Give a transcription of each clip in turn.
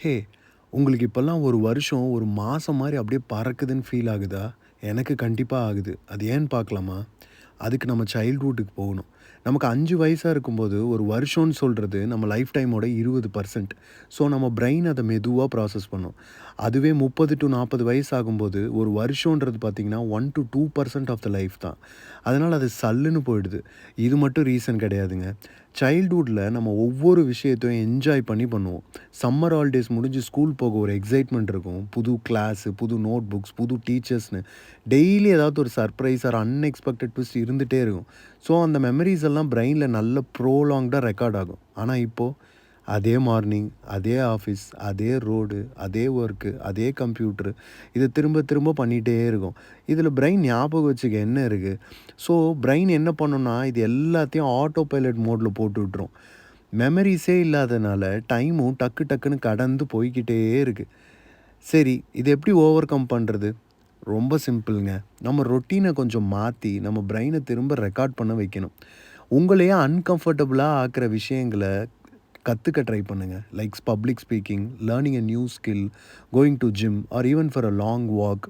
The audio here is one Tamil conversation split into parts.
ஹே! உங்களுக்கு இப்பல்லாம் ஒரு வருஷம், ஒரு மாசம் மாரி அப்படியே பறக்குதுன்னு ஃபீல் ஆகுதா? எனக்கு கண்டிப்பா ஆகுது. அது ஏன்னு பார்க்கலாமா? அதுக்கு நம்ம சைல்ட்ஹுட்டுக்கு போகணும். நமக்கு 5 வயசா இருக்கும்போது, ஒரு வருஷம்னு சொல்றது நம்ம லைஃப் டைமோட 20%. ஸோ நம்ம பிரெயின் அத மெதுவா ப்ராசஸ் பண்ணும். அதுவே 30 டூ 40 வயசு ஆகும்போது, ஒரு வருஷம்ன்றது பார்த்தீங்கன்னா, 1 டூ 2% ஆஃப் த லைஃப் தான். அதனால அது சல்லுன்னு போயிடுது. இது மட்டும் ரீசன் கிடையாதுங்க. சைல்ட்ஹுட்ல நம்ம ஒவ்வொரு விஷயத்தையும் என்ஜாய் பண்ணி பண்ணுவோம். சம்மர் ஹாலிடேஸ் முடிஞ்சு ஸ்கூல் போக ஒரு எக்ஸைட்மெண்ட் இருக்கும். புது கிளாஸு, புது நோட் புக்ஸ், புது டீச்சர்ஸ்ன்னு டெய்லி ஏதாவது ஒரு சர்ப்ரைஸ் ஆர் அன்எக்ஸ்பெக்டட் ட்விஸ்ட் இருந்துட்டே இருக்கும். ஸோ அந்த மெமரீஸ் எல்லாம் பிரெயின்ல நல்ல ப்ரோலாங்டா ரெக்கார்ட் ஆகும். ஆனா இப்போ அதே மார்னிங், அதே ஆஃபீஸ், அதே ரோடு, அதே ஒர்க்கு, அதே கம்ப்யூட்டரு இத திரும்ப திரும்ப பண்ணிட்டே இருக்கோம். இதில பிரெயின் ஞாபகம் வச்சுக்க என்ன இருக்கு? ஸோ பிரெயின் என்ன பண்ணும்னா, இது எல்லாத்தையும் ஆட்டோ பைலட் மோட்ல போட்டு விட்டுரும். மெமரீஸே இல்லாதனால டைமும் டக்கு டக்குன்னு கடந்து போய்க்கிட்டே இருக்கு. சரி, இத எப்படி ஓவர் கம் பண்றது? ரொம்ப சிம்பிள்ங்க. நம்ம ரொட்டீன கொஞ்சம் மாத்தி, நம்ம பிரெயின திரும்ப ரெக்கார்ட் பண்ண வைக்கணும். உங்களையே அன்கம்ஃபர்டபுளா ஆக்குற விஷயங்கள கத்துக்க ட்ரை பண்ணுங்க. Likes public speaking, learning a new skill, going to gym or even for a long walk.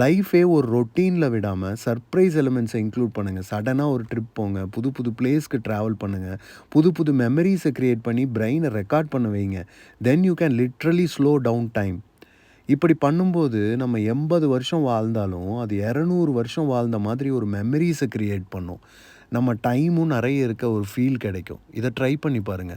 லைஃபே ஒரு ரொட்டீன்ல விடாம சர்ப்ரைஸ் எலிமெண்ட்ஸ இன்க்ளூட் பண்ணுங்க. சடனா ஒரு ட்ரிப் போங்க. புது புது பிளேஸ்க்கு டிராவல் பண்ணுங்க. புது புது மெமரீஸ கிரியேட் பண்ணி பிரெயின ரெக்கார்ட் பண்ண வைங்க. Then you can literally slow down time. இப்படி பண்ணும்போது நம்ம 80 வருஷம் வாழ்ந்தாலும், அது 200 வருஷம் வாழ்ந்த மாதிரி ஒரு மெமரீஸ கிரியேட் பண்ணும். நம்ம டைமும் நெறைய இருக்க ஒரு ஃபீல் கிடைக்கும். இத ட்ரை பண்ணி பாருங்க.